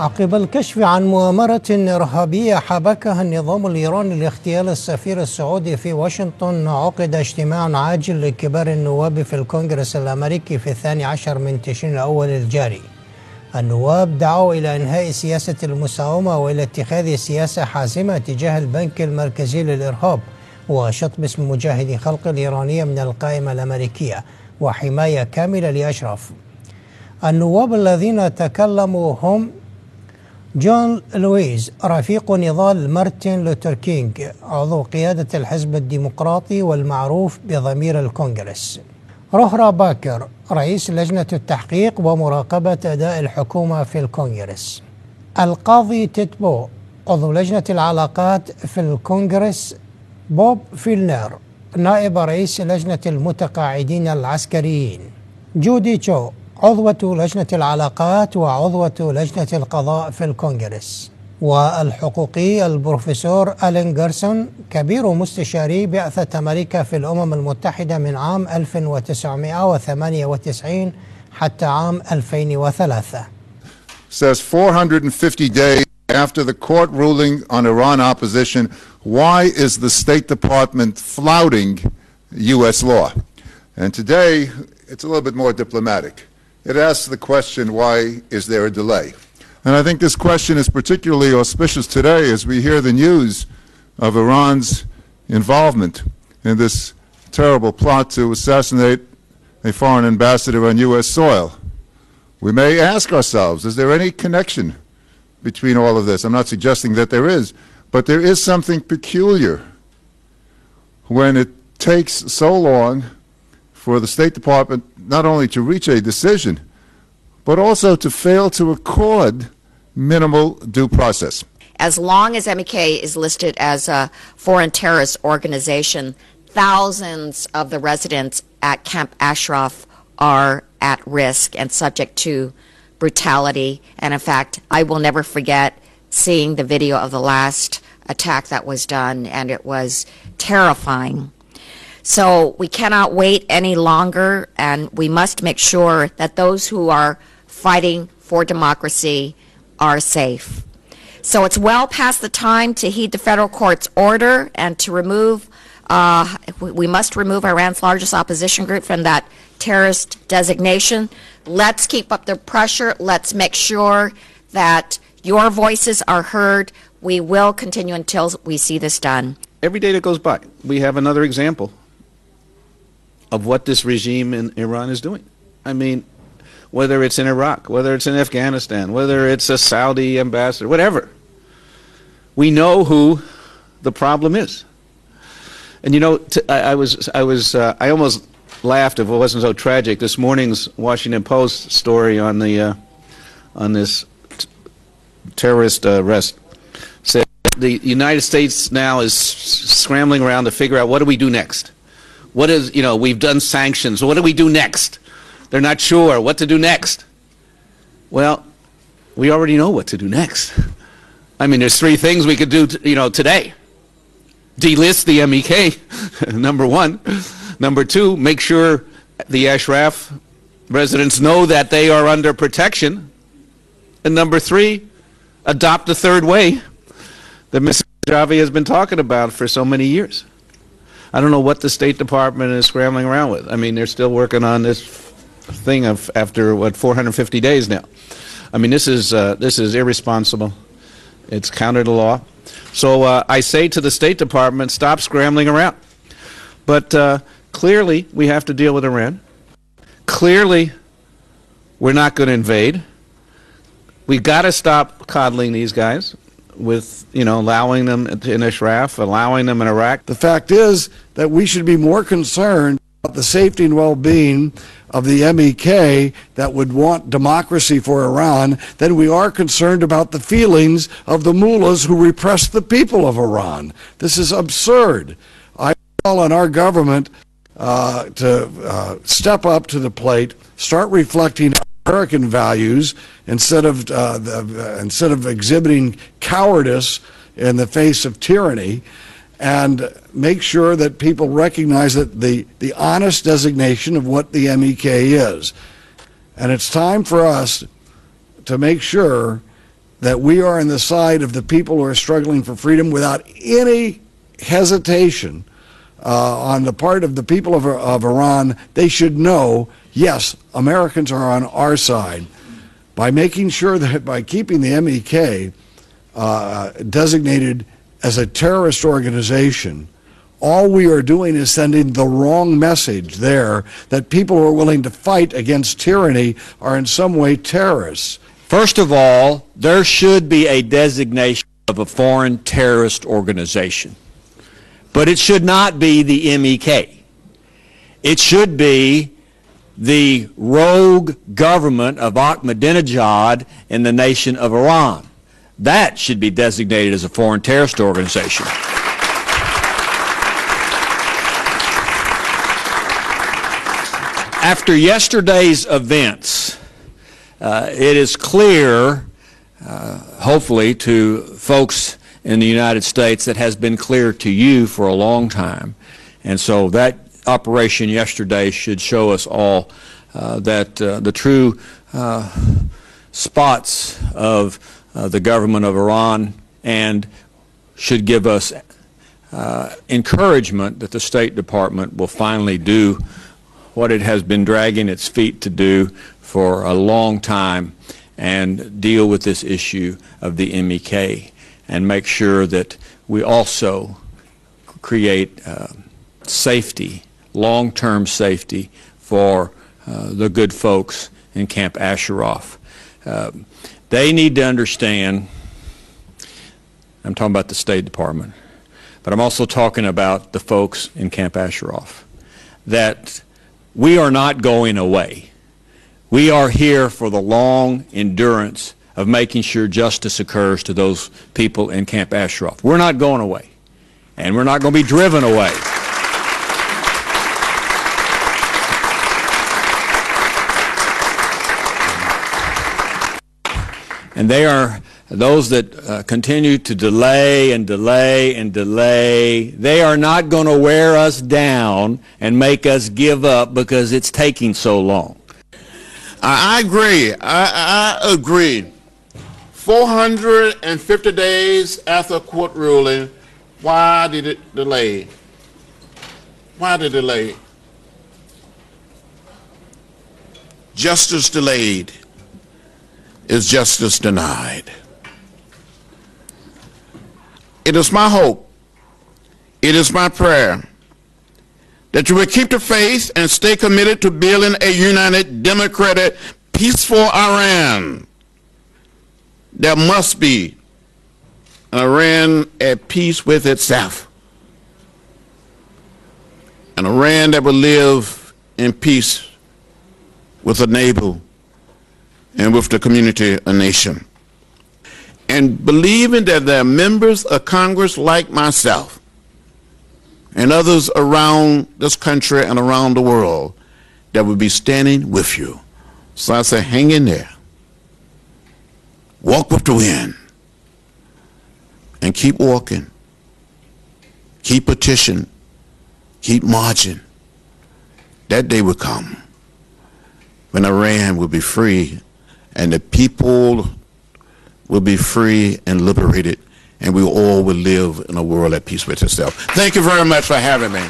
عقب الكشف عن مؤامرة إرهابية حبكها النظام الإيراني لاغتيال السفير السعودي في واشنطن، عقد اجتماع عاجل لكبار النواب في الكونغرس الأمريكي في 12 من تشرين الأول الجاري. النواب دعوا إلى إنهاء سياسة المساومة وإلى اتخاذ سياسة حازمة تجاه البنك المركزي للإرهاب وشطب اسم مجاهدي خلق الإيرانية من القائمة الأمريكية وحماية كاملة لأشرف. النواب الذين تكلموا هم جون لويز رفيق نضال مارتن لوثر كينغ عضو قيادة الحزب الديمقراطي والمعروف بضمير الكونغرس، روهرا باكر رئيس لجنة التحقيق ومراقبة أداء الحكومة في الكونغرس، القاضي تيد بو عضو لجنة العلاقات في الكونغرس، بوب فيلنر نائب رئيس لجنة المتقاعدين العسكريين، جودي تشو عضوة لجنة العلاقات وعضوة لجنة القضاء في الكونغرس، والحقوقي البروفيسور ألين جيرسون كبير مستشاري بعثة أمريكا في الأمم المتحدة من عام 1998 حتى عام 2003. Says 450 days after the court ruling on Iran opposition, why is the State Department flouting U.S. law? And today, it's a little bit more diplomatic. It asks the question, why is there a delay? And I think this question is particularly auspicious today as we hear the news of Iran's involvement in this terrible plot to assassinate a foreign ambassador on U.S. soil. We may ask ourselves, is there any connection between all of this? I'm not suggesting that there is, but there is something peculiar when it takes so long for the State Department not only to reach a decision, but also to fail to accord minimal due process. As long as MEK is listed as a foreign terrorist organization, thousands of the residents at Camp Ashraf are at risk and subject to brutality. And in fact, I will never forget seeing the video of the last attack that was done, and it was terrifying. So we cannot wait any longer, and we must make sure that those who are fighting for democracy are safe. So it's well past the time to heed the federal court's order and to remove, we must remove Iran's largest opposition group from that terrorist designation. Let's keep up the pressure. Let's make sure that your voices are heard. We will continue until we see this done. Every day that goes by, we have another example of what this regime in Iran is doing. I mean, whether it's in Iraq, whether it's in Afghanistan, whether it's a Saudi ambassador, whatever, we know who the problem is. And you know, I almost laughed if it wasn't so tragic. This morning's Washington Post story on the on this terrorist arrest said the United States now is scrambling around to figure out what do we do next. What is, you know, we've done sanctions. What do we do next? They're not sure what to do next. Well, we already know what to do next. I mean, there's three things we could do, today. Delist the MEK, number one. Number two, make sure the Ashraf residents know that they are under protection. And number three, adopt the third way that Mr. Javi has been talking about for so many years. I don't know what the State Department is scrambling around with. I mean, they're still working on this thing of after, 450 days now. I mean, this is irresponsible. It's counter to law. So I say to the State Department, stop scrambling around. But clearly, we have to deal with Iran. Clearly, we're not going to invade. We've got to stop coddling these guys with, allowing them in Ashraf, allowing them in Iraq. The fact is that we should be more concerned about the safety and well-being of the MEK that would want democracy for Iran than we are concerned about the feelings of the mullahs who repress the people of Iran. This is absurd. I call on our government to step up to the plate, start reflecting American values instead of exhibiting cowardice in the face of tyranny, and make sure that people recognize that the honest designation of what the MEK is. And it's time for us to make sure that we are on the side of the people who are struggling for freedom without any hesitation on the part of the people of Iran. They should know, yes, Americans are on our side. By making sure that by keeping the MEK designated as a terrorist organization, all we are doing is sending the wrong message there that people who are willing to fight against tyranny are in some way terrorists. First of all, there should be a designation of a foreign terrorist organization. But it should not be the MEK. It should be the rogue government of Ahmadinejad in the nation of Iran. That should be designated as a foreign terrorist organization. After yesterday's events, it is clear, hopefully, to folks in the United States that has been clear to you for a long time. And so that operation yesterday should show us all that the true spots of the government of Iran, and should give us encouragement that the State Department will finally do what it has been dragging its feet to do for a long time, and deal with this issue of the MEK, and make sure that we also create safety, long-term safety for the good folks in Camp Ashraf. They need to understand, I'm talking about the State Department, but I'm also talking about the folks in Camp Ashraf, that we are not going away. We are here for the long endurance of making sure justice occurs to those people in Camp Ashraf. We're not going away, and we're not going to be driven away. And they are those that continue to delay and delay and delay. They are not going to wear us down and make us give up because it's taking so long. I agree. I agree. 450 days after court ruling, why did it delay? Why did it delay? Justice delayed is justice denied. It is my hope, it is my prayer, that you will keep the faith and stay committed to building a united, democratic, peaceful Iran. There must be an Iran at peace with itself, an Iran that will live in peace with a neighbor and with the community, a nation. And believing that there are members of Congress like myself and others around this country and around the world that will be standing with you. So I say, hang in there. Walk with the wind. And keep walking. Keep petitioning. Keep marching. That day will come when Iran will be free, and the people will be free and liberated, and we all will live in a world at peace with itself. Thank you very much for having me.